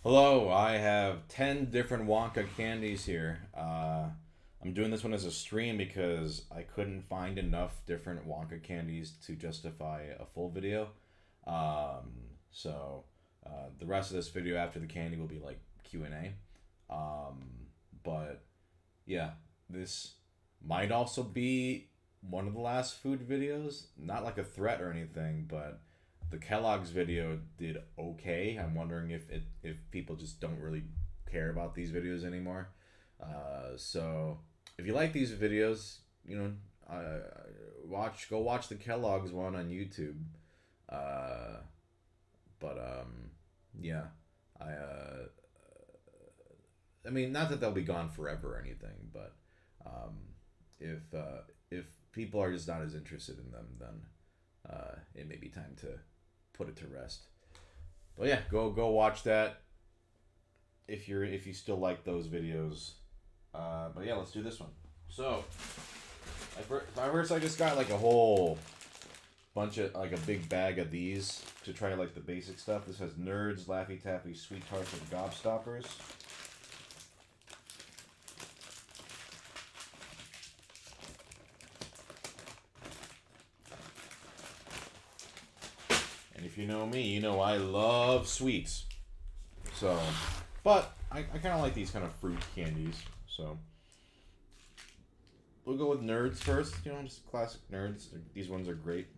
Hello, I have 10 different Wonka candies here. I'm doing this one as a stream because I couldn't find enough different Wonka candies to justify a full video. Um, so the rest of this video after the candy will be like Q&A. But yeah, this might also be one of the last food videos. Not like a threat or anything, but the Kellogg's video did okay. I'm wondering if people just don't really care about these videos anymore. So if you like these videos, go watch the Kellogg's one on YouTube. Uh, but yeah, I I mean, not that they'll be gone forever or anything, but um, if people are just not as interested in them, then it may be time to put it to rest. But yeah, go watch that if you still like those videos. But yeah, let's do this one. So first I just got like a whole bunch of like a big bag of these to try like the basic stuff. This has Nerds, Laffy Taffy, Sweet Tarts, and Gobstoppers. And if you know me, you know I love sweets. So, but I kind of like these kind of fruit candies. So we'll go with Nerds first. You know, just classic Nerds. These ones are great.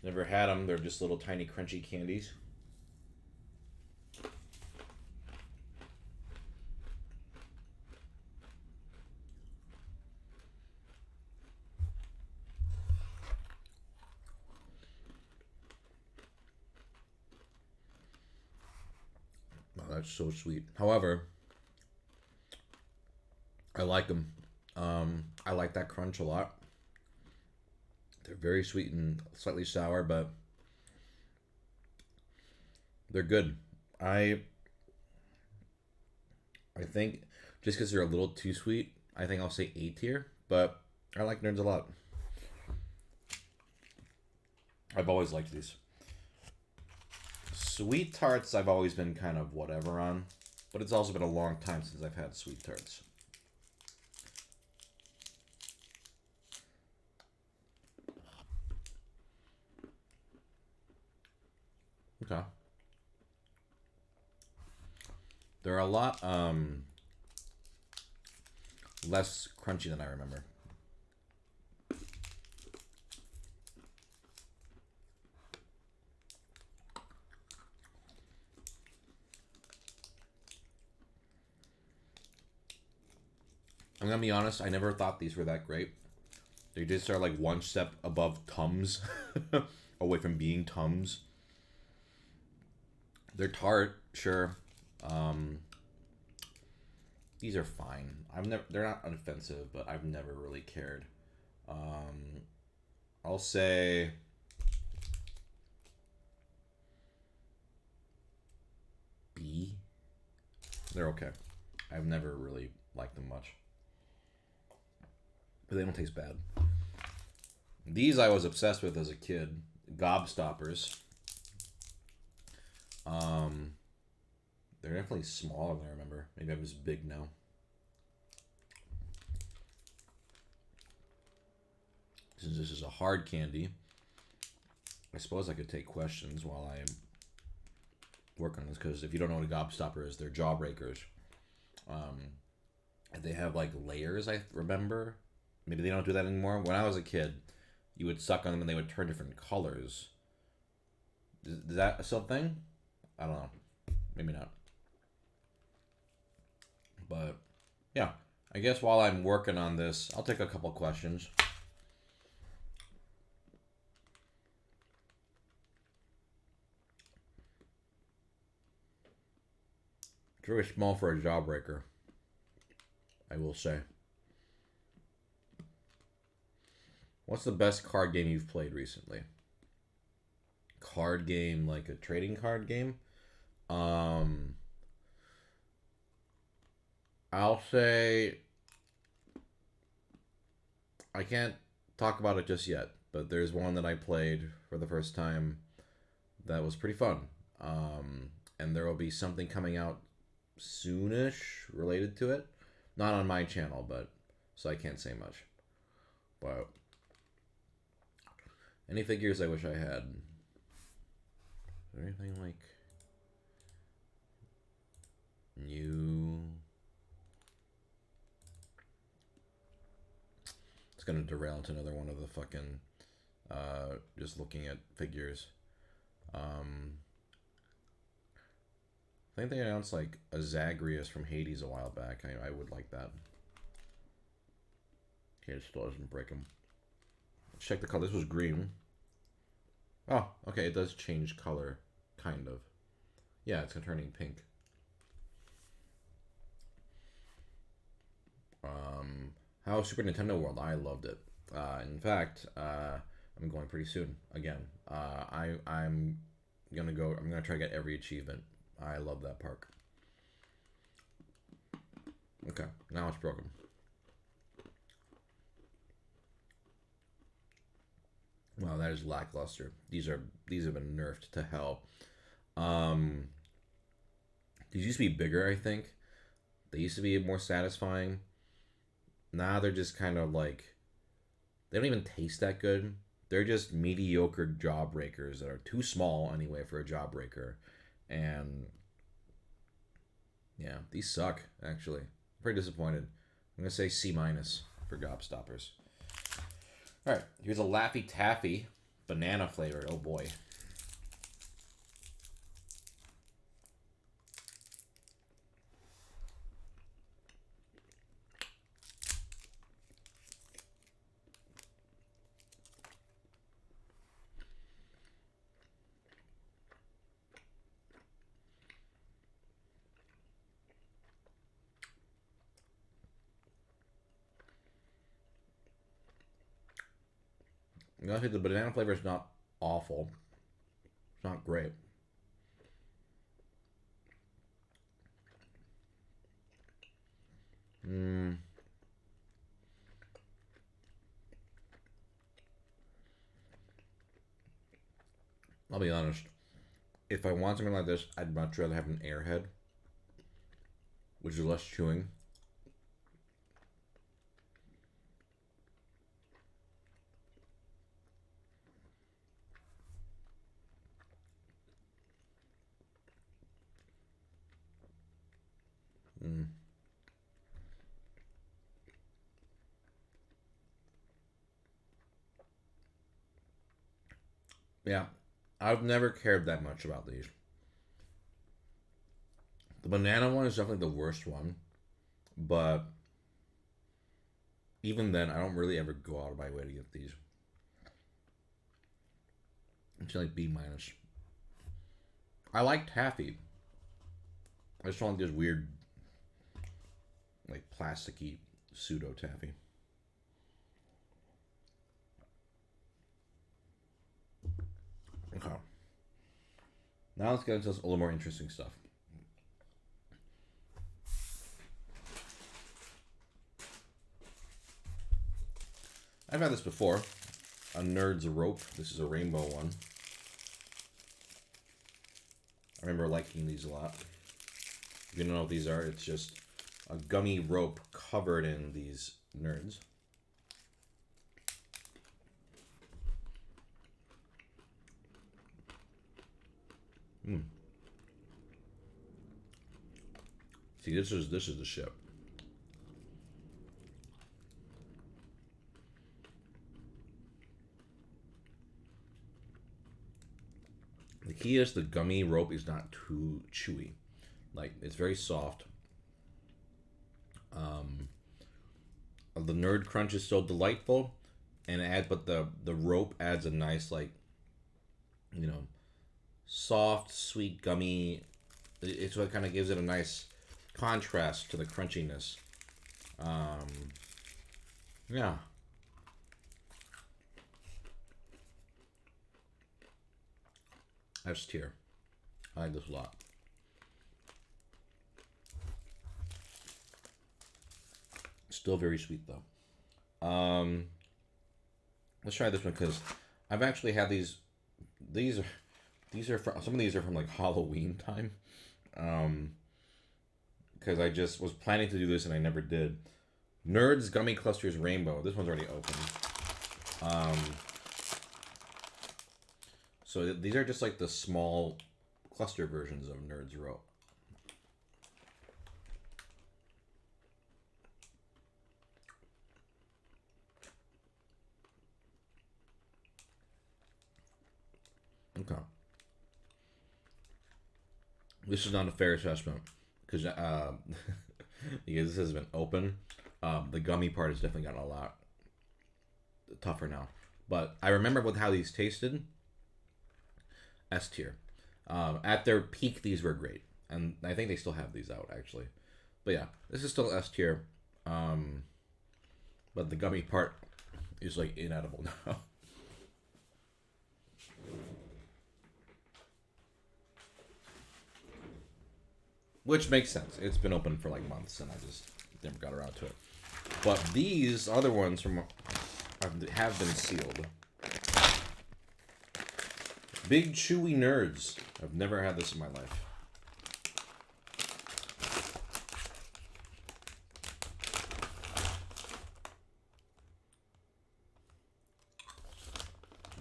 Never had them. They're just little tiny crunchy candies. Oh, that's so sweet. However, I like them. I like that crunch a lot. They're very sweet and slightly sour, but they're good. I I think just because they're a little too sweet, I think I'll say A tier. But I like Nerds a lot. I've always liked these. Sweet tarts, I've always been kind of whatever on, but it's also been a long time since I've had sweet tarts. Okay. They're a lot less crunchy than I remember. I'm gonna be honest, I never thought these were that great. They just are like one step above Tums, away from being Tums. They're tart, sure. Um, these are fine. I've never. They're not offensive, but I've never really cared. Um, I'll say B. They're okay. I've never really liked them much, but they don't taste bad. These I was obsessed with as a kid. Gobstoppers. Um, they're definitely smaller than I remember. Maybe I'm just big now. Since this is a hard candy, I suppose I could take questions while I work on this. Because if you don't know what a gobstopper is, they're jawbreakers. Um, and they have like layers. I remember. Maybe they don't do that anymore. When I was a kid, you would suck on them and they would turn different colors. Is that still a thing? I don't know. Maybe not. But yeah, I guess while I'm working on this, I'll take a couple questions. It's very small for a jawbreaker, I will say. What's the best card game you've played recently? Card game, like a trading card game? Um, I'll say I can't talk about it just yet, but there's one that I played for the first time that was pretty fun. And there will be something coming out soonish related to it. Not on my channel, but so I can't say much. But any figures I wish I had. Is there anything like new? It's gonna derail into another one of the fucking just looking at figures. I think they announced like a Zagreus from Hades a while back. I would like that. Okay, it still doesn't break them. Let's check the color. This was green. Oh, okay, it does change color, kind of. Yeah, it's turning pink. How Super Nintendo World? I loved it. In fact, I'm going pretty soon again. I'm gonna go. I'm gonna try to get every achievement. I love that park. Okay, now it's broken. Wow, that is lackluster. These have been nerfed to hell. These used to be bigger, I think. They used to be more satisfying. Now they're just kind of like, they don't even taste that good. They're just mediocre jawbreakers that are too small anyway for a jawbreaker. And yeah, these suck, actually. I'm pretty disappointed. I'm going to say C- for gobstoppers. Alright, here's a Laffy Taffy, banana flavored. Oh boy. I think the banana flavor is not awful. It's not great. I'll be honest. If I want something like this, I'd much rather have an airhead, which is less chewing. Yeah, I've never cared that much about these. The banana one is definitely the worst one, but even then, I don't really ever go out of my way to get these. It's like B-. I like taffy. I just don't like this weird, like plasticky pseudo taffy. Okay. Now let's get into a little more interesting stuff. I've had this before. A Nerd's Rope. This is a rainbow one. I remember liking these a lot. If you don't know what these are, it's just a gummy rope covered in these nerds. See, this is the ship. The key is the gummy rope is not too chewy. Like, it's very soft. The Nerd Crunch is so delightful, and but the rope adds a nice, like, soft, sweet, gummy. It's what kind of gives it a nice contrast to the crunchiness. Yeah. S tier. I like this a lot. Still very sweet though. Let's try this one because I've actually had these. These are from, some of these are from like Halloween time. Because I just was planning to do this and I never did. Nerds Gummy Clusters Rainbow. This one's already open. Um, so these are just like the small cluster versions of Nerds Row. Okay. This is not a fair assessment because because this has been open. The gummy part has definitely gotten a lot tougher now. But I remember with how these tasted. S tier. At their peak, these were great, and I think they still have these out actually. But yeah, this is still S tier. But the gummy part is like inedible now. Which makes sense. It's been open for like months, and I just never got around to it. But these other ones from have been sealed. Big Chewy Nerds. I've never had this in my life.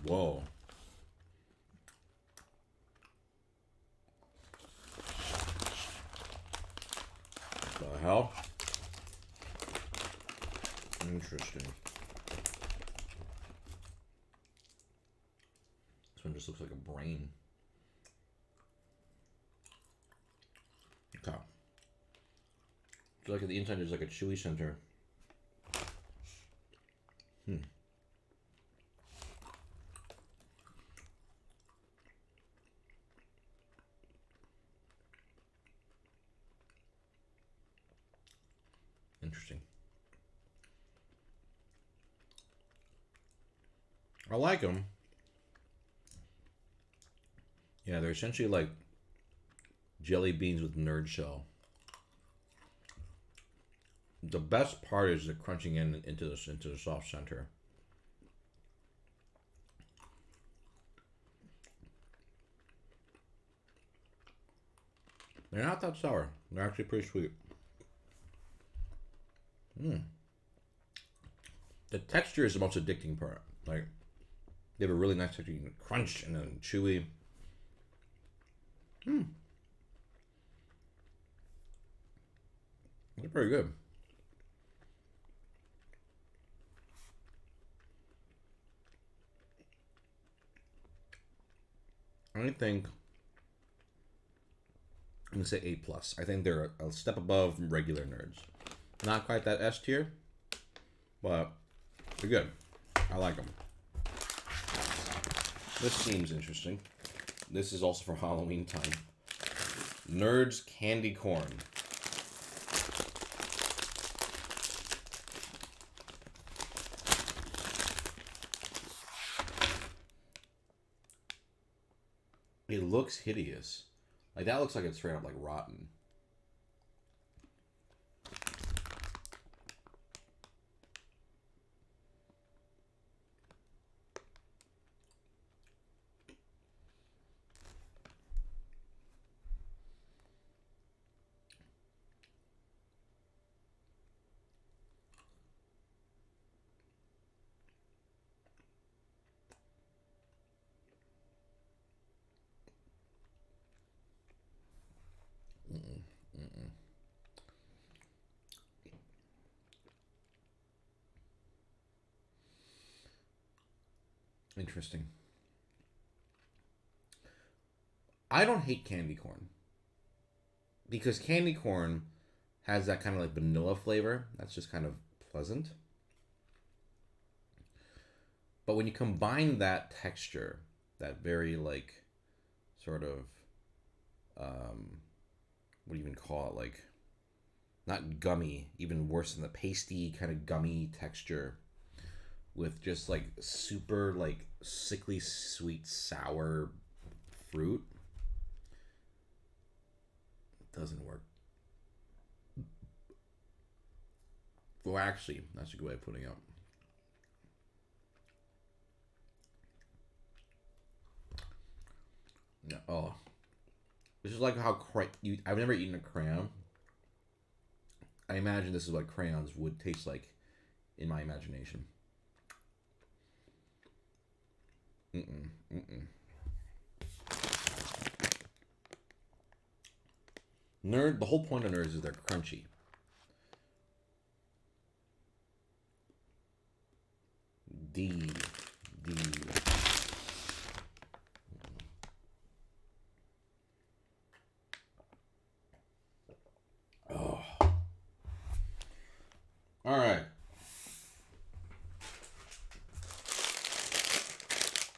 Whoa. The hell? Interesting. This one just looks like a brain. Okay. So like at the inside there's like a chewy center. Interesting. I like them. Yeah, they're essentially like jelly beans with nerd shell. The best part is the crunching into the soft center. They're not that sour. They're actually pretty sweet. The texture is the most addicting part. Like they have a really nice texture. You can crunch and then chewy. They're pretty good. I think I'm gonna say A plus. I think they're a step above regular nerds. Not quite that S tier, but they're good. I like them. This seems interesting. This is also from Halloween time. Nerds Candy Corn. It looks hideous. Like that looks like it's straight up like rotten. Interesting. I don't hate candy corn because candy corn has that kind of like vanilla flavor that's just kind of pleasant. But when you combine that texture, that very like sort of what do you even call it? Like not gummy, even worse than the pasty kind of gummy texture with just like super like sickly sweet sour fruit. It doesn't work. Well, actually, that's a good way of putting it. Oh, this is like how I've never eaten a crayon. I imagine this is what crayons would taste like in my imagination. The whole point of nerds is they're crunchy. D. D. Oh. All right.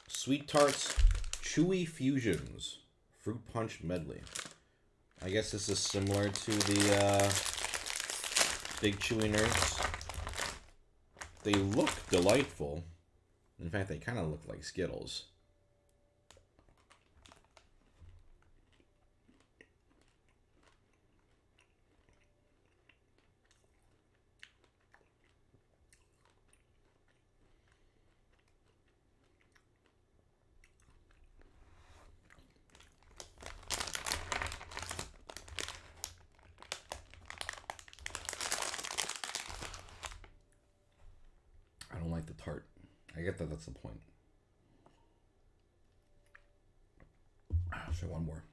Sweet Tarts Chewy Fusions Fruit Punch Medley. I guess this is similar to the Big Chewy Nerds. They look delightful. In fact, they kind of look like Skittles. I don't like the tart. I get that that's the point. I'll show one more.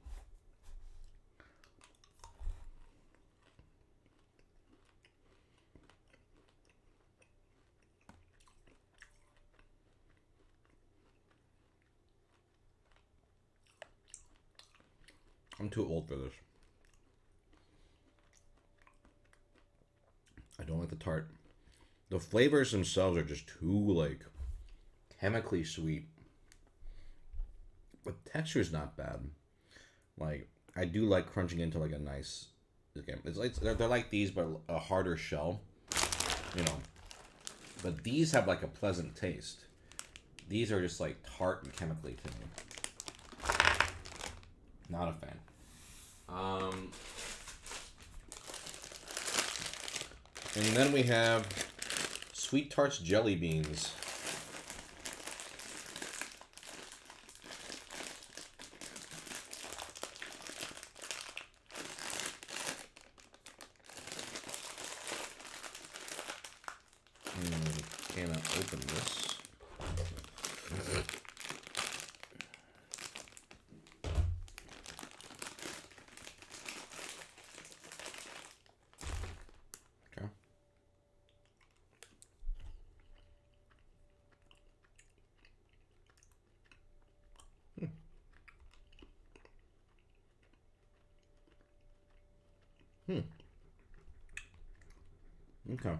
I'm too old for this. I don't like the tart. The flavors themselves are just too, like, chemically sweet. But texture is not bad. Like, I do like crunching into, like, a nice... It's like, they're like these, but a harder shell. You know. But these have, like, a pleasant taste. These are just, like, tart and chemically to me. Not a fan. And then we have Sweet Tarts Jelly Beans. Cannot open this. Okay. Okay.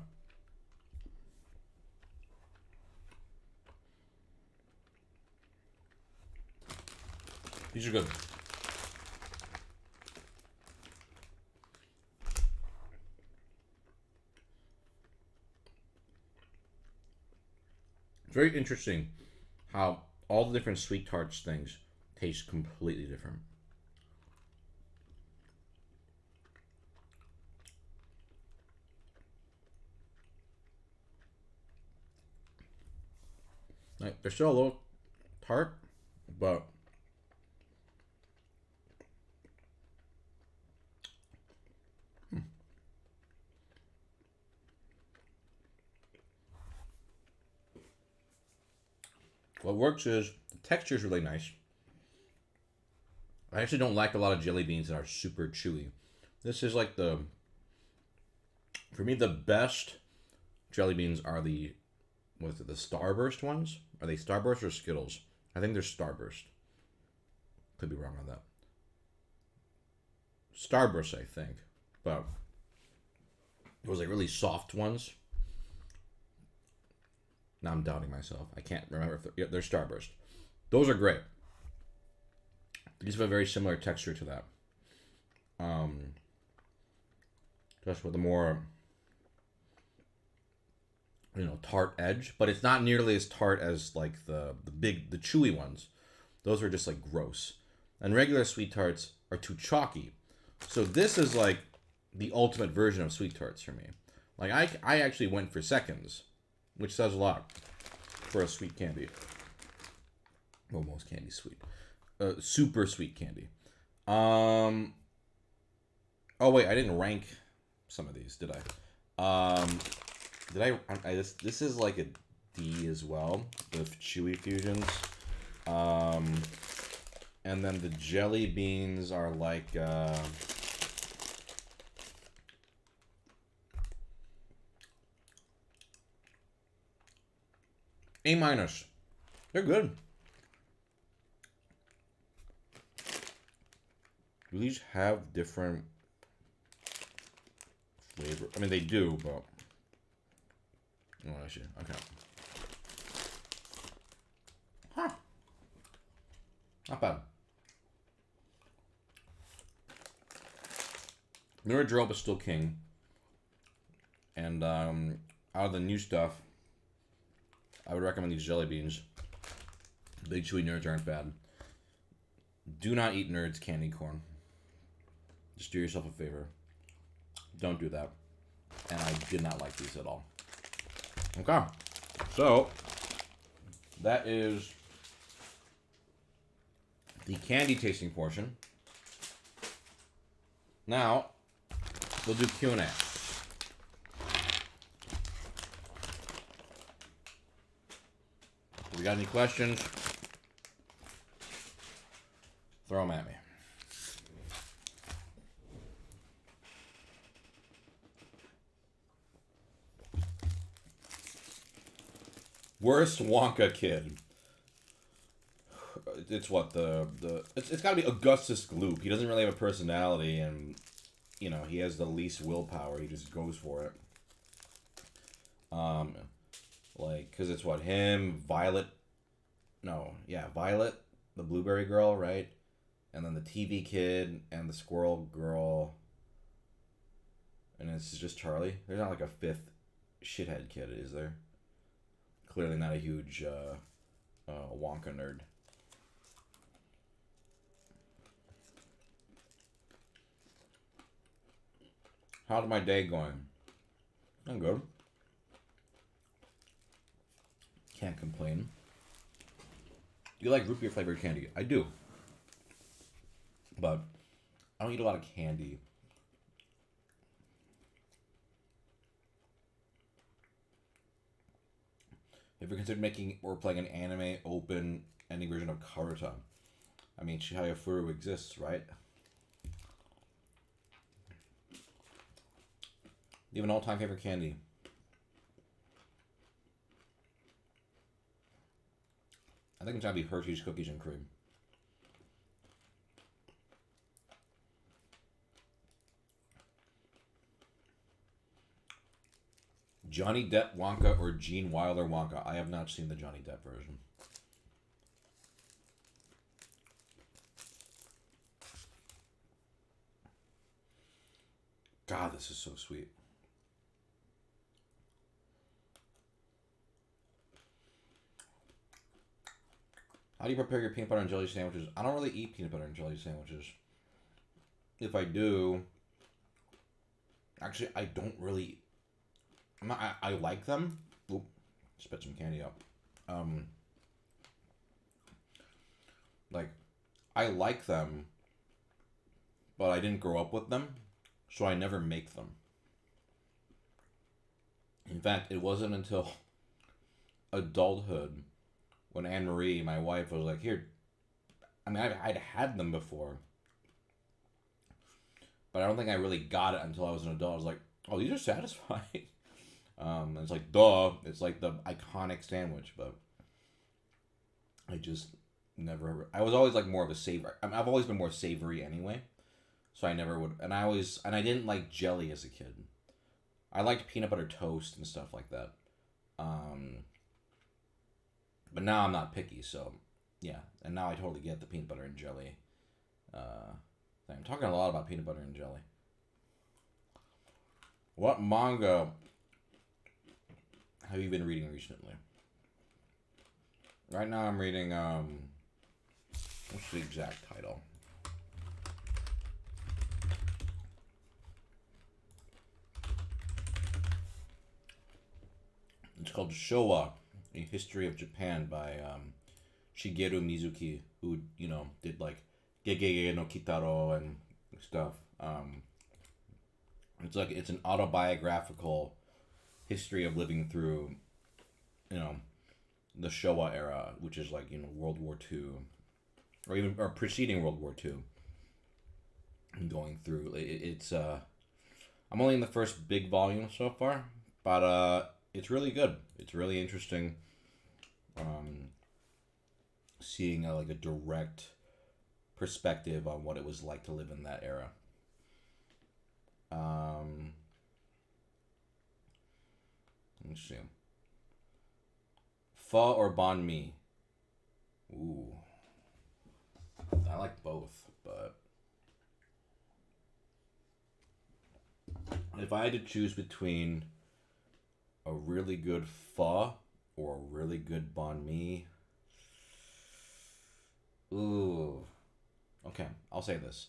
These are good. It's very interesting how all the different Sweet Tarts things taste completely different. Like, they're still a little tart, but what works is the texture is really nice. I actually don't like a lot of jelly beans that are super chewy. This is like for me, the best jelly beans are the Starburst ones? Are they Starburst or Skittles? I think they're Starburst. Could be wrong on that. Starburst, I think. But those like really soft ones. Now I'm doubting myself. I can't remember if they're Starburst. Those are great. These have a very similar texture to that. Just with a more, tart edge, but it's not nearly as tart as like the chewy ones. Those are just like gross. And regular Sweet Tarts are too chalky. So this is like the ultimate version of Sweet Tarts for me. Like I actually went for seconds, which says a lot for a sweet candy. Well, most candy's sweet. super sweet candy. Um. Oh wait, I didn't rank some of these, did I? Did this is like a D as well. The chewy fusions. Um. And then the jelly beans are like. A minus. They're good. Do these have different flavor? I mean, they do, but oh, I see. Okay. Huh. Not bad. Nerd Drop is still king, and out of the new stuff, I would recommend these jelly beans. Big chewy nerds aren't bad. Do not eat nerds candy corn. Just do yourself a favor. Don't do that. And I did not like these at all. Okay. So, that is the candy tasting portion. Now, we'll do Q&A. If you got any questions, throw them at me. Worst Wonka kid. It's what it's got to be Augustus Gloop. He doesn't really have a personality, and you know he has the least willpower. He just goes for it. Like because it's what him, Violet. No, yeah, Violet, the blueberry girl, right? And then the TV kid and the squirrel girl. And it's just Charlie. There's not like a fifth shithead kid, is there? Clearly not a huge Wonka nerd. How's my day going? I'm good. Can't complain. Do you like root beer flavored candy? I do. But I don't eat a lot of candy. Have you considered making or playing an anime open ending version of Karuta? I mean, Chihaya Furu exists, right? Do you have an all-time favorite candy? I think it's gotta be Hershey's Cookies and Cream. Johnny Depp Wonka or Gene Wilder Wonka? I have not seen the Johnny Depp version. God, this is so sweet. How do you prepare your peanut butter and jelly sandwiches? I don't really eat peanut butter and jelly sandwiches. If I do, actually, I don't really. I like them. Oop, spit some candy out. Like, I like them, but I didn't grow up with them, so I never make them. In fact, it wasn't until adulthood when Anne Marie, my wife, was like, "Here." I mean, I'd had them before, but I don't think I really got it until I was an adult. I was like, "Oh, these are satisfying." It's like, duh, it's like the iconic sandwich, but I just never. I was always like more of a savory. I mean, I've always been more savory anyway, so I never would. And I didn't like jelly as a kid. I liked peanut butter toast and stuff like that. But now I'm not picky, so yeah. And now I totally get the peanut butter and jelly thing. I'm talking a lot about peanut butter and jelly. What manga have you been reading recently? Right now I'm reading, what's the exact title? It's called Showa, A History of Japan by Shigeru Mizuki, who did like Gegege no Kitaro and stuff. It's an autobiographical history of living through, you know, the Showa era, which is like World War II, or preceding World War II, and going through it's. I'm only in the first big volume so far, but it's really good. It's really interesting. Seeing like a direct perspective on what it was like to live in that era. Let's see. Pho or banh mi? Ooh, I like both, but if I had to choose between a really good pho or a really good banh mi, ooh, okay, I'll say this: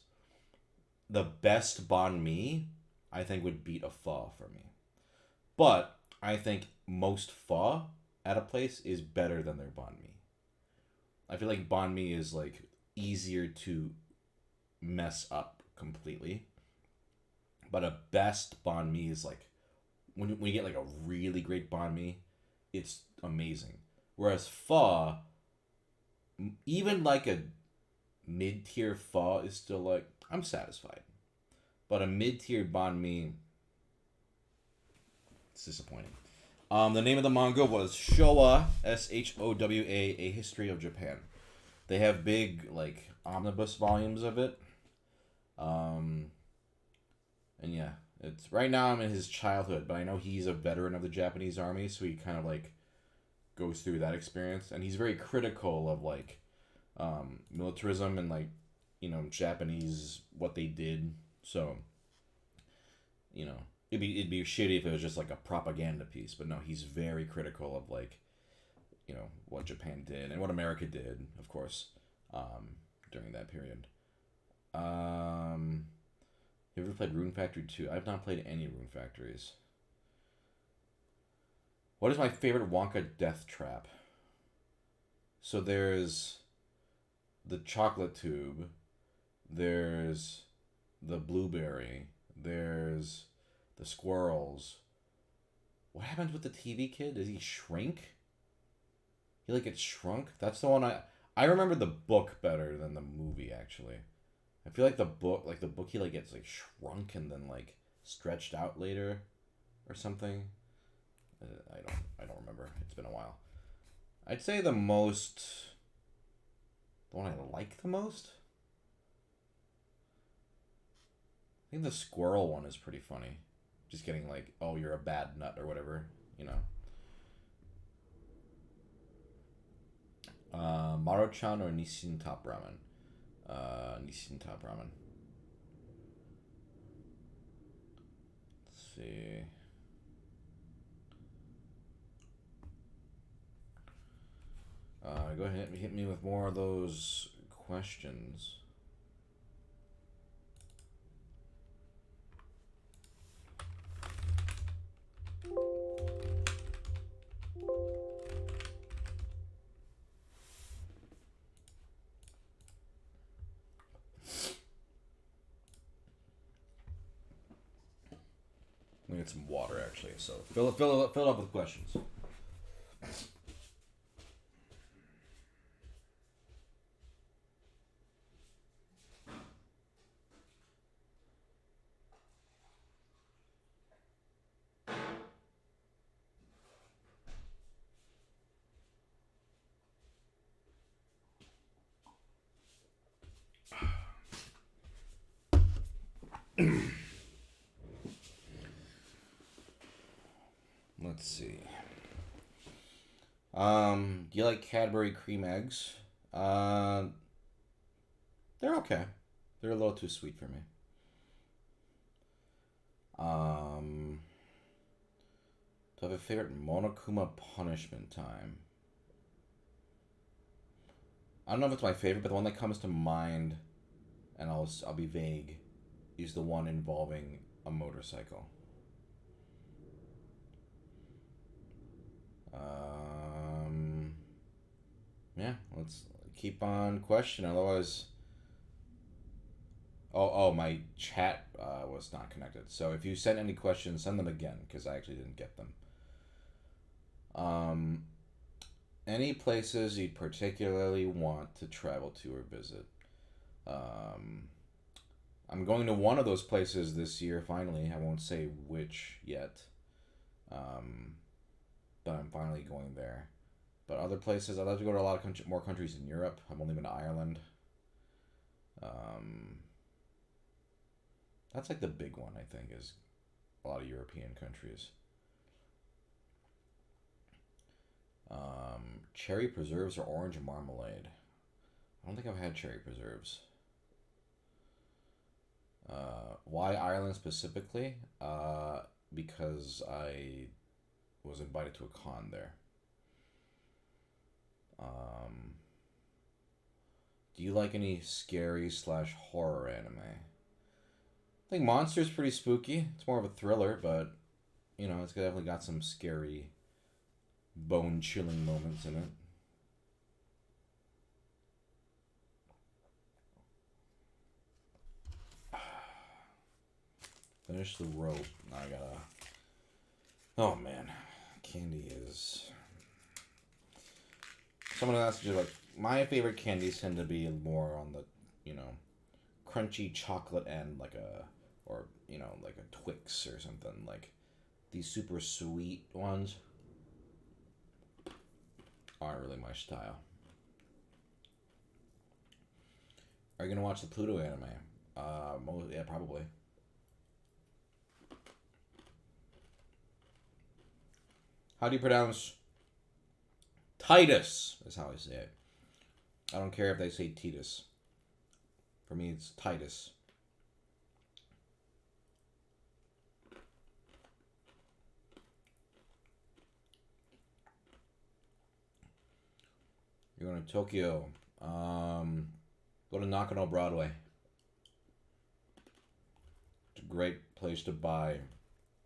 the best banh mi, I think, would beat a pho for me. But I think most pho at a place is better than their banh mi. I feel like banh mi is like easier to mess up completely. But a best banh mi is like when you get like a really great banh mi, it's amazing. Whereas pho, even like a mid tier pho is still like I'm satisfied. But a mid tier banh mi, it's disappointing. The name of the manga was Showa, Showa, A History of Japan. They have big like omnibus volumes of it. And yeah, it's right now I'm in his childhood, but I know he's a veteran of the Japanese army, so he kind of like goes through that experience, and he's very critical of like militarism and like Japanese what they did. So it'd be shitty if it was just like a propaganda piece, but no, he's very critical of like what Japan did and what America did, of course, during that period. You ever played Rune Factory 2? I've not played any Rune Factories. What is my favorite Wonka death trap? So there's the chocolate tube, there's the blueberry, there's the squirrels. What happens with the TV kid? Does he shrink? He like gets shrunk? That's the one I remember the book better than the movie actually. I feel like the book he like gets like shrunk and then like stretched out later or something. I don't remember. It's been a while. I'd say the one I like the most. I think the squirrel one is pretty funny. Just getting like, oh, you're a bad nut or whatever. Maruchan or Nissin Top Ramen? Nissin Top Ramen. Let's see. Go ahead and hit me with more of those questions. Let me get some water actually. So fill it up with questions. Let's see. Do you like Cadbury cream eggs? They're okay. They're a little too sweet for me. Do I have a favorite Monokuma punishment time? I don't know if it's my favorite, but the one that comes to mind, and I'll be vague, is the one involving a motorcycle. Yeah, let's keep on questioning. Otherwise, oh, my chat was not connected. So if you sent any questions, send them again because I actually didn't get them. Any places you'd particularly want to travel to or visit? I'm going to one of those places this year. Finally, I won't say which yet. But I'm finally going there. But other places, I'd like to go to a lot of more countries in Europe. I've only been to Ireland. That's like the big one, I think, is a lot of European countries. Cherry preserves or orange marmalade? I don't think I've had cherry preserves. Why Ireland specifically? Because I was invited to a con there. Do you like any scary / horror anime? I think Monster's pretty spooky. It's more of a thriller, but you know, it's definitely got some scary, bone-chilling moments in it. Finish the rope. Now I gotta. Oh man, candy is. Someone asked you like my favorite candies tend to be more on the, crunchy chocolate end, like a, or like a Twix or something like. These super sweet ones aren't really my style. Are you gonna watch the Pluto anime? Yeah, probably. How do you pronounce Titus? Is how I say it. I don't care if they say Titus. For me, it's Titus. You're going to Tokyo. Go to Nakano Broadway. It's a great place to buy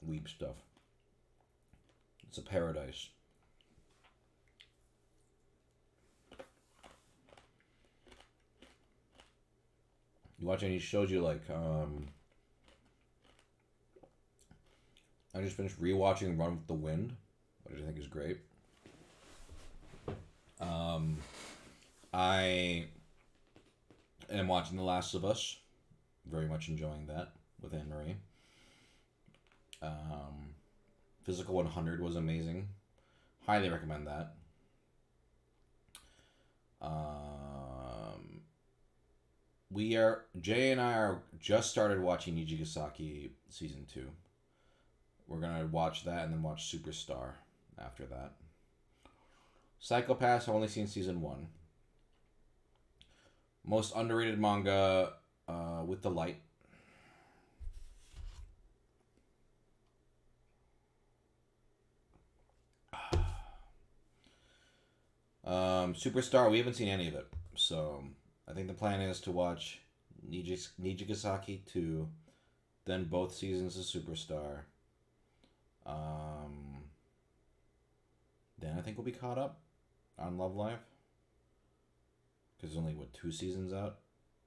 weeb stuff. It's a paradise. You watch any shows you like? I just finished rewatching Run with the Wind, which I think is great. I am watching The Last of Us. Very much enjoying that with Anne Marie. Physical 100 was amazing. Highly recommend that. Jay and I are just started watching Nijigasaki season 2. We're gonna watch that and then watch Superstar after that. Psychopaths, I've only seen season 1. Most underrated manga, With the Light. Superstar, we haven't seen any of it, so I think the plan is to watch Nijigasaki 2, then both seasons of Superstar. Then I think we'll be caught up on Love Live. Because there's only, 2 seasons out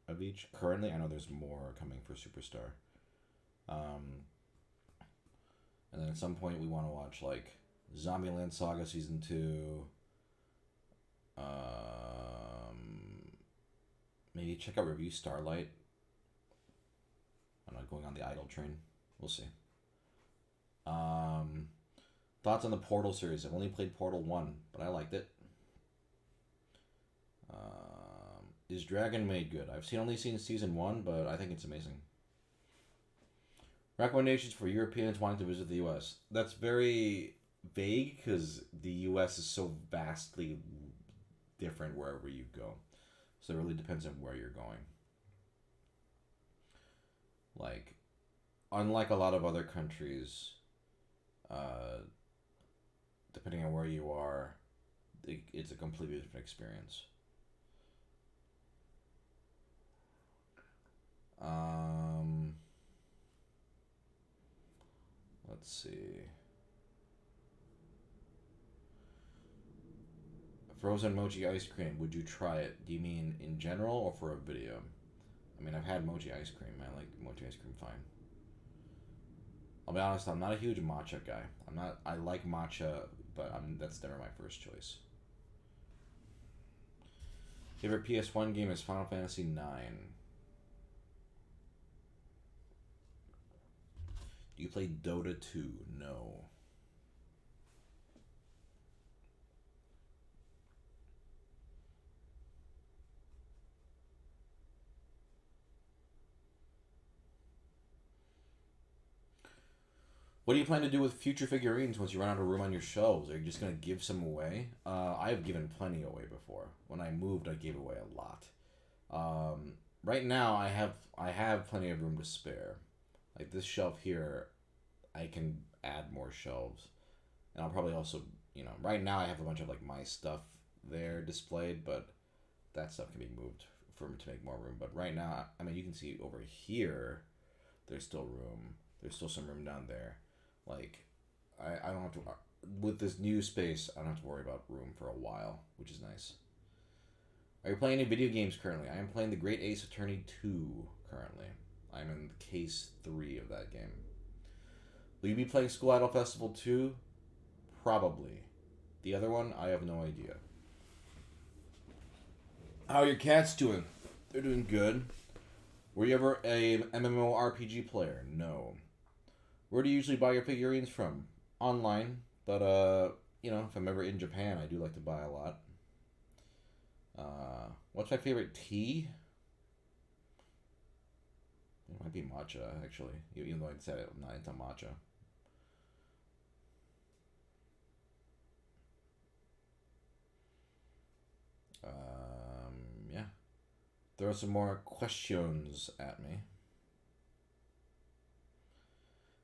of each? Currently, I know there's more coming for Superstar. And then at some point we want to watch, like, Zombieland Saga Season 2. Maybe check out Review Starlight. I'm not going on the Idol train. We'll see. Thoughts on the Portal series. I've only played Portal 1, but I liked it. Is Dragon Maid good? I've only seen season 1, but I think it's amazing. Recommendations for Europeans wanting to visit the U.S. That's very vague because the U.S. is so vastly different wherever you go. So it really depends on where you're going. Like, unlike a lot of other countries, depending on where you are, it's a completely different experience. Let's see. Frozen mochi ice cream. Would you try it? Do you mean in general or for a video? I mean, I've had mochi ice cream. I like mochi ice cream fine. I'll be honest, I'm not a huge matcha guy. I'm not. I like matcha, but that's never my first choice. Favorite PS1 game is Final Fantasy IX. Do you play Dota 2? No. What do you plan to do with future figurines once you run out of room on your shelves? Are you just gonna give some away? I've given plenty away before. When I moved, I gave away a lot. Right now, I have plenty of room to spare. Like this shelf here, I can add more shelves, and I'll probably also, right now I have a bunch of like my stuff there displayed, but that stuff can be moved for to make more room. But right now, I mean, you can see over here, there's still room. There's still some room down there. Like, I don't have to, with this new space, I don't have to worry about room for a while, which is nice. Are you playing any video games currently? I am playing The Great Ace Attorney 2 currently. I'm in case 3 of that game. Will you be playing School Idol Festival 2? Probably. The other one, I have no idea. How are your cats doing? They're doing good. Were you ever a MMORPG player? No. Where do you usually buy your figurines from? Online, but if I'm ever in Japan, I do like to buy a lot. What's my favorite tea? It might be matcha, actually. Even though I said I'm not into matcha. Yeah. Throw some more questions at me.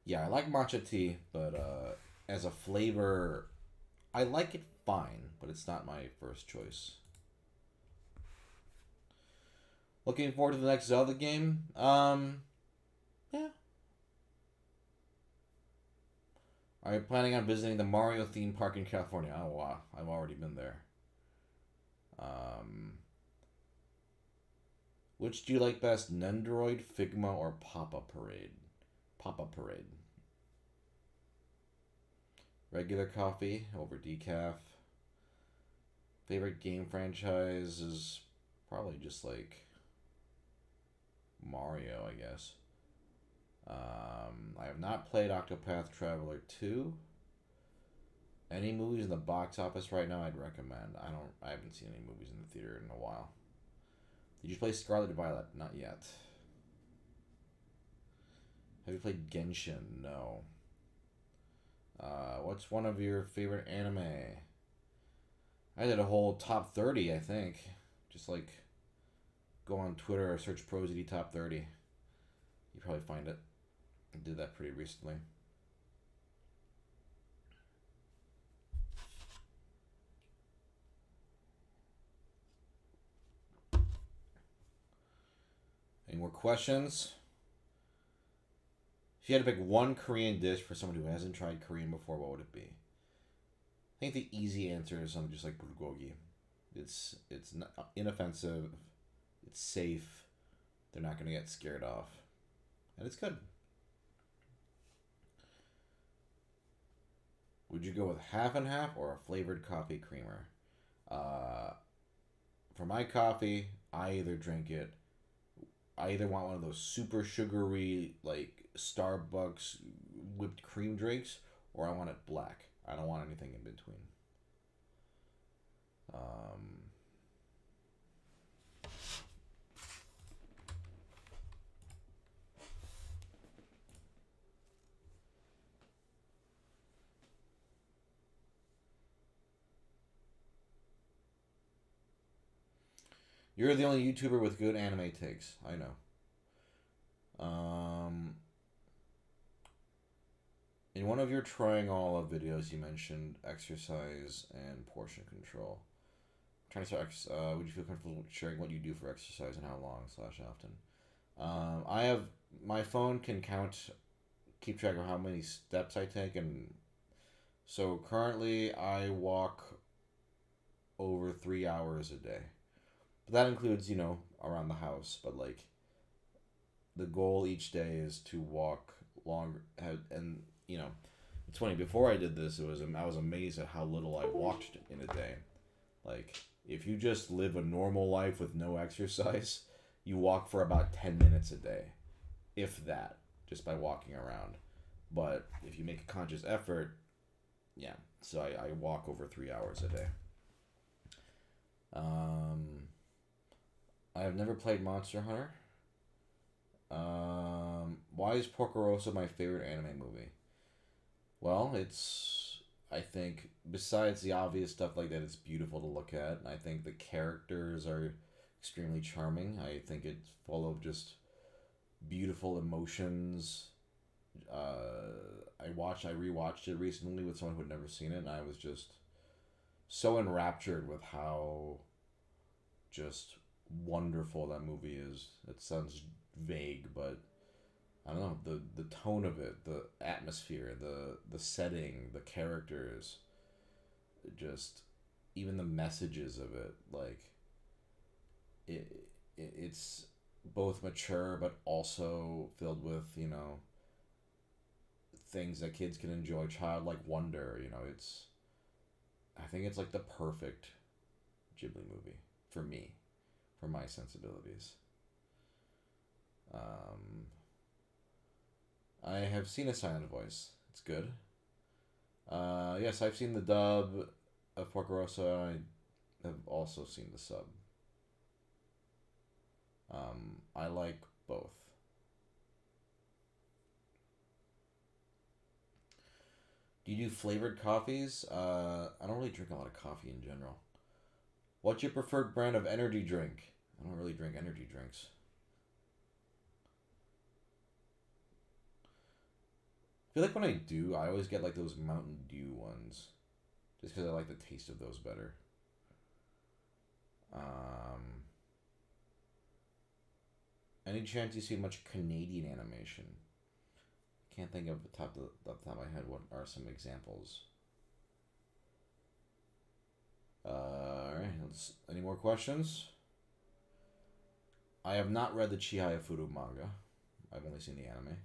Yeah, I like matcha tea, but as a flavor, I like it fine, but it's not my first choice. Looking forward to the next Zelda game. Yeah. Are you planning on visiting the Mario theme park in California? Oh wow, I've already been there. Um, which do you like best, Nendoroid, Figma, or Papa Parade? Papa Parade. Regular coffee over decaf. Favorite game franchise is probably just like Mario, I guess. I have not played Octopath Traveler 2. Any movies in the box office right now I'd recommend. I haven't seen any movies in the theater in a while. Did you play Scarlet Violet? Not yet. Have you played Genshin? No. What's one of your favorite anime? I did a whole top 30, I think. Just like go on Twitter or search Prosody Top 30. You probably find it. I did that pretty recently. Any more questions? If you had to pick one Korean dish for someone who hasn't tried Korean before, what would it be? I think the easy answer is something just like bulgogi. It's not inoffensive. It's safe. They're not gonna get scared off, and it's good. Would you go with half and half or a flavored coffee creamer? Uh, for my coffee, I either want one of those super sugary like Starbucks whipped cream drinks, or I want it black. I don't want anything in between. Um, you're the only YouTuber with good anime takes. I know. Um, in one of your trying all of videos, you mentioned exercise and portion control. Trying to start. Would you feel comfortable sharing what you do for exercise and how long slash often? I have my phone can keep track of how many steps I take, and so currently I walk over 3 hours a day. But that includes, around the house. But like the goal each day is to walk longer. And it's funny. Before I did this, I was amazed at how little I walked in a day. Like if you just live a normal life with no exercise, you walk for about 10 minutes a day, if that, just by walking around. But if you make a conscious effort, yeah. So I walk over 3 hours a day. I have never played Monster Hunter. Why is Porco Rosso my favorite anime movie? Well, I think, besides the obvious stuff like that, it's beautiful to look at. And I think the characters are extremely charming. I think it's full of just beautiful emotions. I rewatched it recently with someone who had never seen it, and I was just so enraptured with how just wonderful that movie is. It sounds vague, but I don't know, the tone of it, the atmosphere, the setting, the characters, just even the messages of it, like it's both mature but also filled with things that kids can enjoy, childlike wonder. I think it's like the perfect Ghibli movie for me, for my sensibilities. I have seen A Silent Voice. It's good. Yes, I've seen the dub of Porco Rosso. I have also seen the sub. I like both. Do you do flavored coffees? I don't really drink a lot of coffee in general. What's your preferred brand of energy drink? I don't really drink energy drinks. I feel like when I do, I always get like those Mountain Dew ones. Just because I like the taste of those better. Any chance you see much Canadian animation? Can't think of the top of my head. What are some examples? Alright, any more questions? I have not read the Chihaya Furu manga. I've only seen the anime.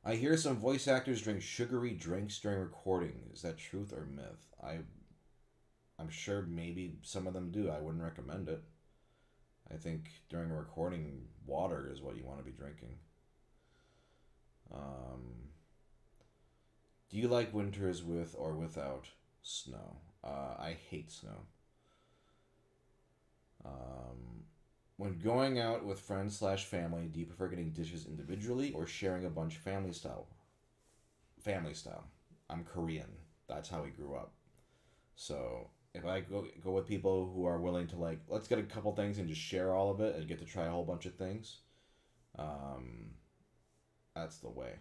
I hear some voice actors drink sugary drinks during recording. Is that truth or myth? I'm sure maybe some of them do. I wouldn't recommend it. I think during a recording, water is what you want to be drinking. Do you like winters with or without snow? I hate snow. When going out with friends slash family, do you prefer getting dishes individually or sharing a bunch family style? Family style. I'm Korean. That's how we grew up. So if I go with people who are willing to like, let's get a couple things and just share all of it and get to try a whole bunch of things, that's the way.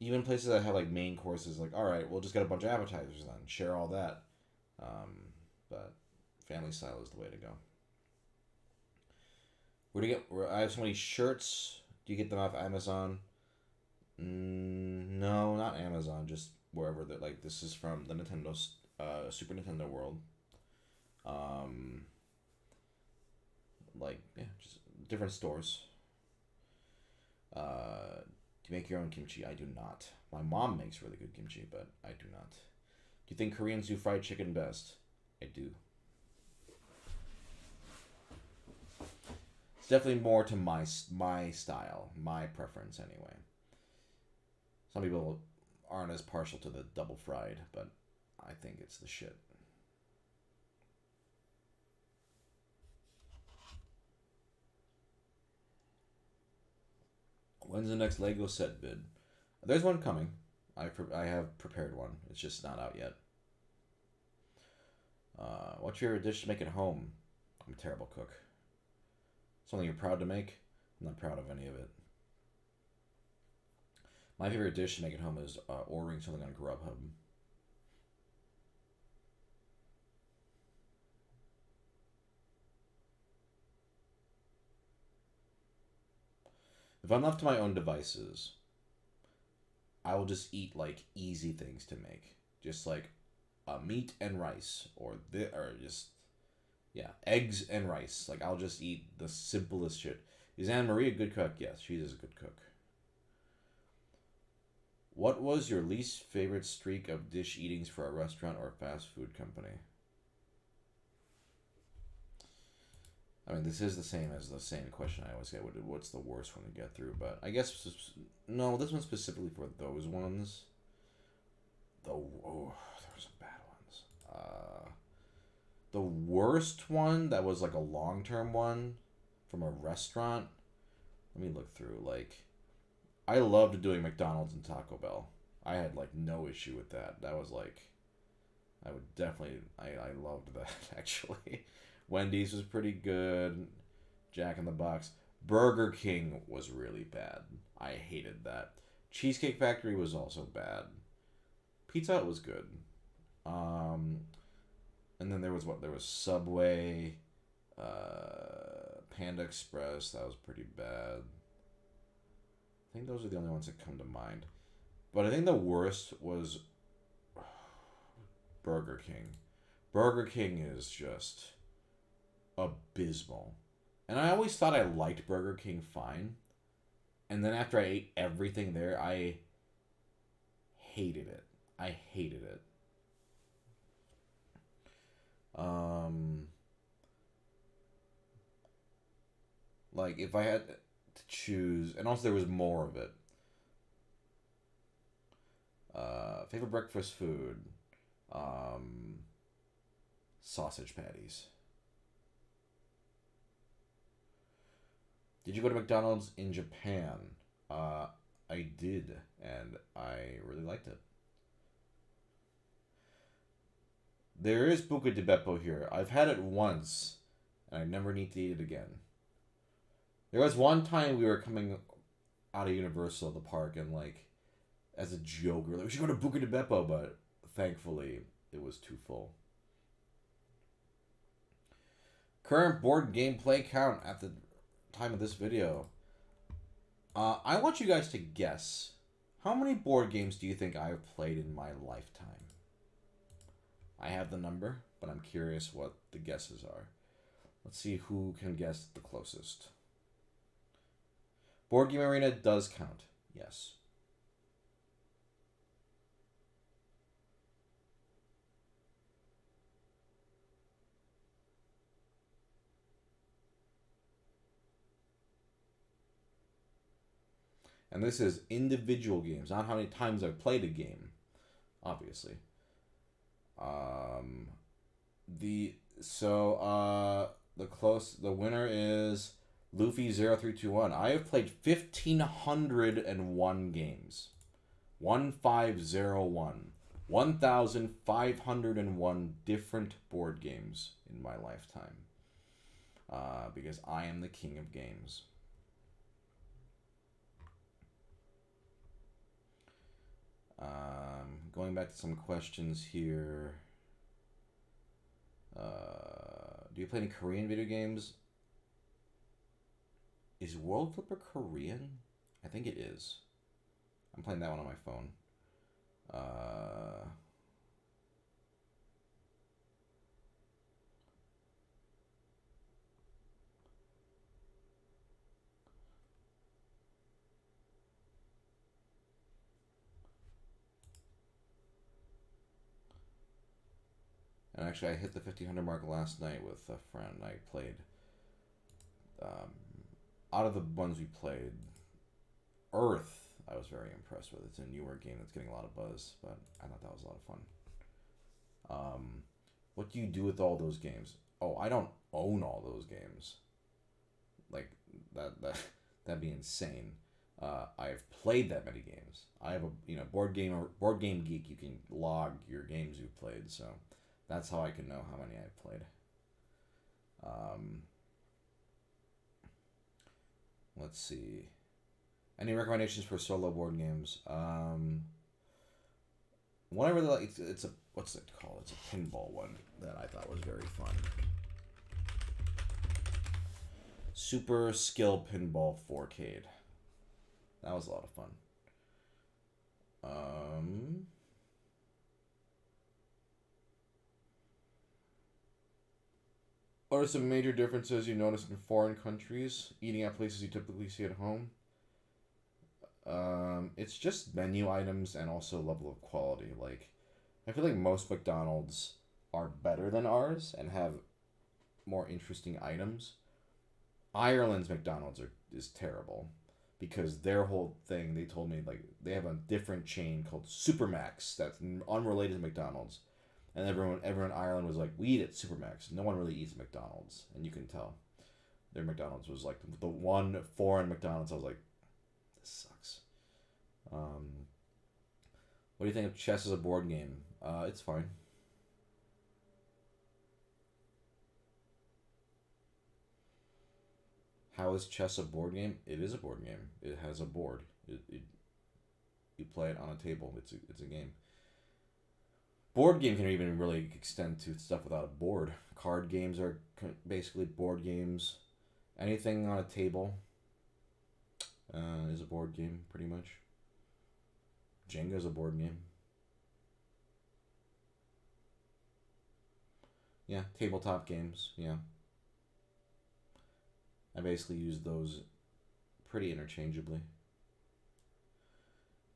Even places that have like main courses, like all right, we'll just get a bunch of appetizers then, share all that. But family style is the way to go. Where do you get? I have so many shirts. Do you get them off Amazon? No, not Amazon. Just wherever they're like. This is from the Nintendo, Super Nintendo world. Um, like yeah, just different stores. Do you make your own kimchi? I do not. My mom makes really good kimchi, but I do not. Do you think Koreans do fried chicken best? I do. It's definitely more to my style, my preference anyway. Some people aren't as partial to the double fried, but I think it's the shit. When's the next Lego set bid? There's one coming. I have prepared one. It's just not out yet. What's your favorite dish to make at home? I'm a terrible cook. Something you're proud to make? I'm not proud of any of it. My favorite dish to make at home is ordering something on Grubhub. If I'm left to my own devices, I will just eat like easy things to make, just like meat and rice, or just yeah, eggs and rice. Like I'll just eat the simplest shit. Is Anne Marie a good cook? Yes, she is a good cook. What was your least favorite streak of dish eatings for a restaurant or fast food company? I mean, this is the same as the same question I always get. What's the worst one to get through? But I guess no, this one's specifically for those ones. There were some bad ones. The worst one that was like a long term one from a restaurant. Let me look through. Like, I loved doing McDonald's and Taco Bell. I had like no issue with that. That was like, I would definitely. I loved that actually. Wendy's was pretty good. Jack in the Box. Burger King was really bad. I hated that. Cheesecake Factory was also bad. Pizza Hut was good. Um, and then there was what? There was Subway, Panda Express. That was pretty bad. I think those are the only ones that come to mind. But I think the worst was Burger King. Burger King is just abysmal. And I always thought I liked Burger King fine. And then after I ate everything there, I hated it. I hated it. Um, like if I had to choose, and also there was more of it. Favorite breakfast food, um, sausage patties. Did you go to McDonald's in Japan? Uh, I did, and I really liked it. There is Buca di Beppo here. I've had it once, and I never need to eat it again. There was one time we were coming out of Universal, the park, and like, as a joke, we were like, we should go to Buca di Beppo, but thankfully, it was too full. Current board game play count at the time of this video. I want you guys to guess, how many board games do you think I have played in my lifetime? I have the number, but I'm curious what the guesses are. Let's see who can guess the closest. Board Game Arena does count, yes. And this is individual games, not how many times I've played a game, obviously. Um, the winner is Luffy0321. I have played 1,501 games. 1501. 1,501 different board games in my lifetime. Because I am the king of games. Going back to some questions here. Do you play any Korean video games? Is World Flipper Korean? I think it is. I'm playing that one on my phone. And actually, I hit the 1,500 mark last night with a friend. I played. Out of the ones we played, Earth, I was very impressed with. It's a newer game that's getting a lot of buzz, but I thought that was a lot of fun. What do you do with all those games? Oh, I don't own all those games. Like that'd be insane. I've played that many games. I have a board game geek. You can log your games you've played, so that's how I can know how many I've played. Let's see. Any recommendations for solo board games? One I really like. It's a what's it called? It's a pinball one that I thought was very fun. Super Skill Pinball 4K. That was a lot of fun. What are some major differences you notice in foreign countries eating at places you typically see at home? It's just menu items and also level of quality. Like, I feel like most McDonald's are better than ours and have more interesting items. Ireland's McDonald's is terrible because their whole thing, they told me, like, they have a different chain called Supermax that's unrelated to McDonald's. And everyone in Ireland was like, we eat at Supermax. No one really eats at McDonald's, and you can tell. Their McDonald's was like the one foreign McDonald's. I was like, this sucks. What do you think of chess as a board game? It's fine. How is chess a board game? It is a board game. It has a board. You play it on a table. It's a game. Board game can even really extend to stuff without a board. Card games are basically board games. Anything on a table is a board game, pretty much. Jenga's a board game. Yeah, tabletop games. Yeah. I basically use those pretty interchangeably.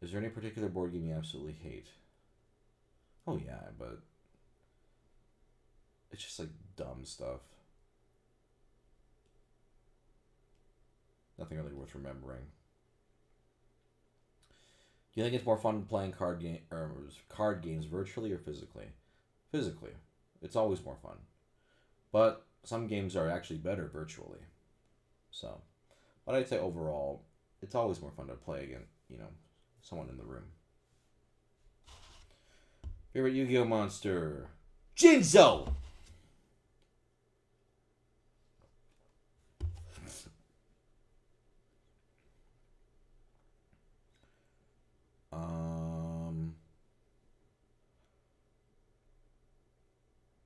Is there any particular board game you absolutely hate? Oh yeah, but it's just like dumb stuff. Nothing really worth remembering. Do you think it's more fun playing card games virtually or physically? Physically, it's always more fun. But some games are actually better virtually. So, but I'd say overall, it's always more fun to play against, someone in the room. Favorite Yu-Gi-Oh monster? Jinzo!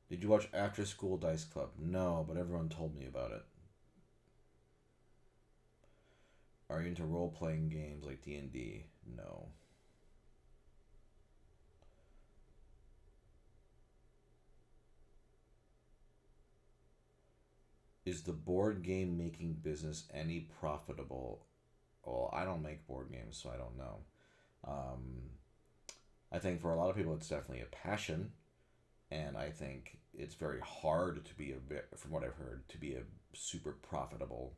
Did you watch After School Dice Club? No, but everyone told me about it. Are you into role-playing games like D&D? No. Is the board game making business any profitable? Well, I don't make board games, so I don't know. I think for a lot of people, it's definitely a passion, and I think it's very hard to be from what I've heard, to be a super profitable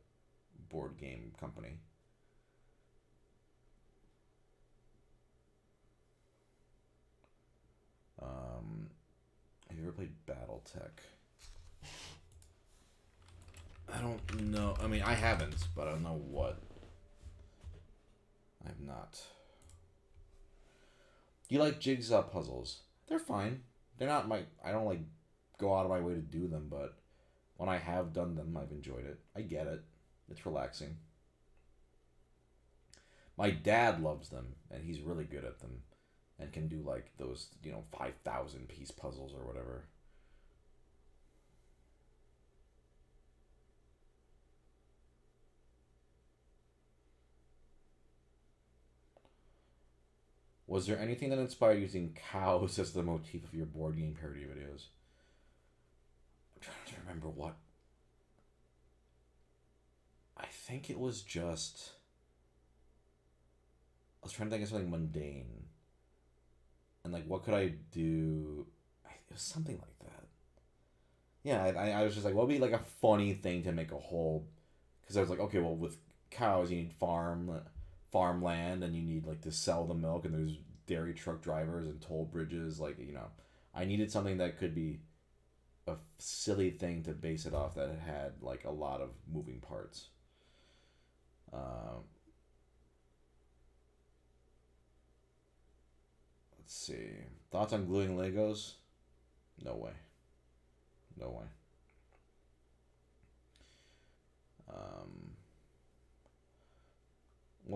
board game company. Have you ever played BattleTech? I don't know. I mean, I haven't, but I don't know what. I have not. Do you like jigsaw puzzles? They're fine. They're not my. I don't like go out of my way to do them, but when I have done them, I've enjoyed it. I get it. It's relaxing. My dad loves them, and he's really good at them, and can do like those 5,000 piece puzzles or whatever. Was there anything that inspired using cows as the motif of your board game parody videos? I'm trying to remember what. I think it was just. I was trying to think of something mundane. And like, what could I do? It was something like that. Yeah, I was just like, what would be like a funny thing to make a whole. Because I was like, okay, well, with cows, you need farmland, and you need like to sell the milk, and there's dairy truck drivers and toll bridges. Like, I needed something that could be a silly thing to base it off that had like a lot of moving parts. Let's see. Thoughts on gluing Legos? No way. No way. Um,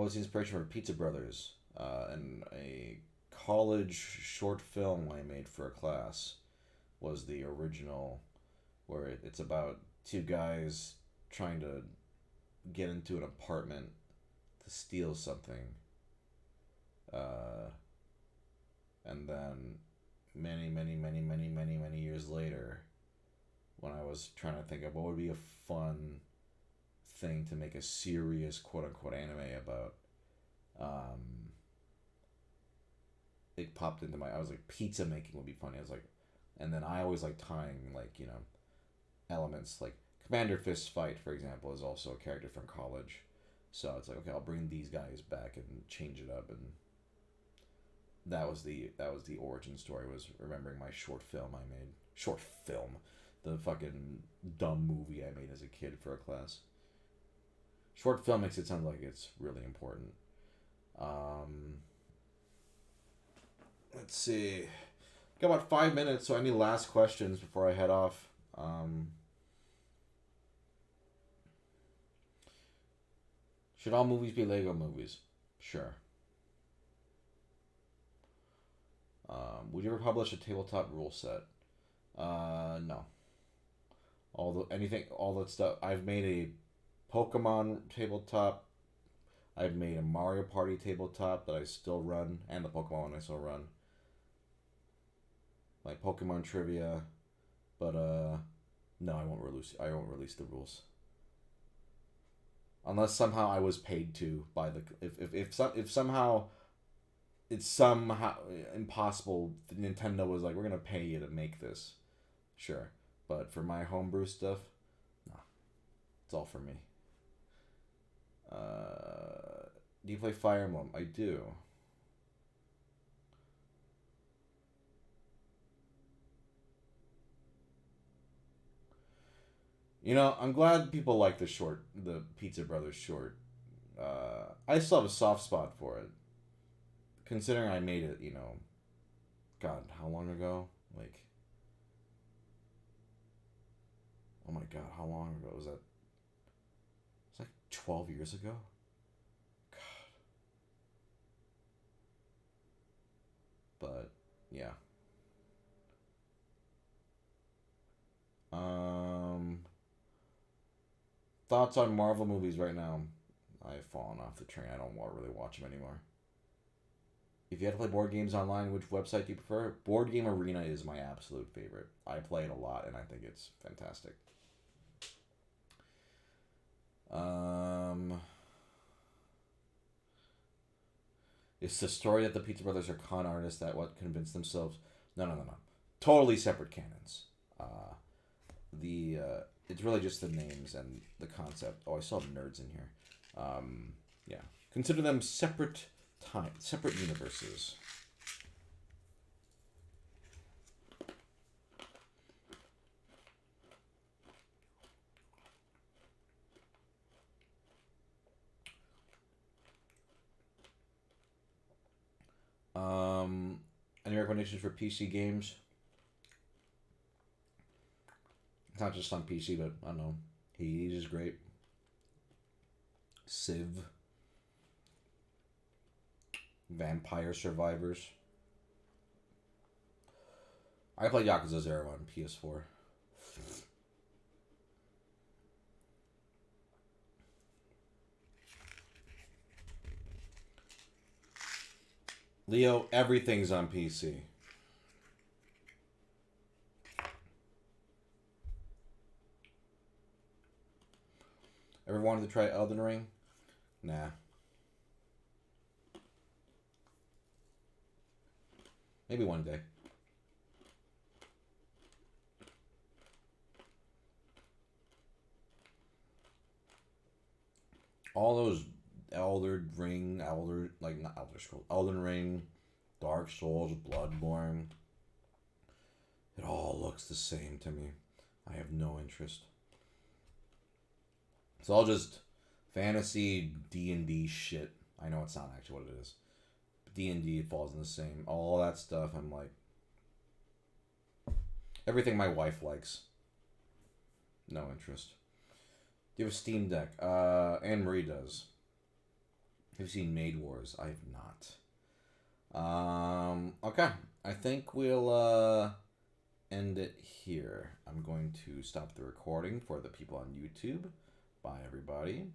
was the inspiration for Pizza Brothers, and a college short film I made for a class was the original, where it's about two guys trying to get into an apartment to steal something, uh, and then many years later, when I was trying to think of what would be a fun thing to make a serious quote unquote anime about, um, it popped into my. I was like, pizza making would be funny. I was like, and then I always like tying like elements like Commander Fist Fight, for example, is also a character from college. So it's like, okay, I'll bring these guys back and change it up, and that was the origin story. Was remembering my short film I made. Short film, the fucking dumb movie I made as a kid for a class. Short film makes it sound like it's really important. Um, let's see. Got about 5 minutes, so any last questions before I head off? Should all movies be Lego movies? Sure. Would you ever publish a tabletop rule set? No. All that stuff. I've made a Pokemon tabletop. I've made a Mario Party tabletop that I still run, and the Pokemon one I still run. My Pokemon trivia, but no, I won't release. I won't release the rules unless somehow I was paid to by the if somehow it's somehow impossible. Nintendo was like, we're gonna pay you to make this, sure, but for my homebrew stuff, no, it's all for me. Do you play Fire Emblem? I do. I'm glad people like the Pizza Brothers short. I still have a soft spot for it, considering I made it. God, how long ago? Like, oh my God, how long ago was that? It's like 12 years ago. But yeah. Um, Thoughts on Marvel movies right now? I've fallen off the train. I don't really watch them anymore. If you had to play board games online, which website do you prefer? Board Game Arena is my absolute favorite. I play it a lot, and I think it's fantastic. Um, it's the story that the Pizza Brothers are con artists that what convinced themselves. No, no, no, no. Totally separate canons. The It's really just the names and the concept. Oh, I still have nerds in here. Yeah, consider them separate universes. Any recommendations for PC games? It's not just on PC, but I don't know. Hades is great. Civ. Vampire Survivors. I played Yakuza 0 on PS4. Leo, everything's on PC. Ever wanted to try Elden Ring? Nah. Maybe one day. All those Elden Ring, Dark Souls, Bloodborne. It all looks the same to me. I have no interest. It's all just fantasy D&D shit. I know it's not actually what it is. D&D falls in the same. All that stuff, I'm like... Everything my wife likes. No interest. Do you have a Steam Deck? Anne Marie does. Have you seen Maid Wars? I have not. Okay. I think we'll end it here. I'm going to stop the recording for the people on YouTube. Bye, everybody.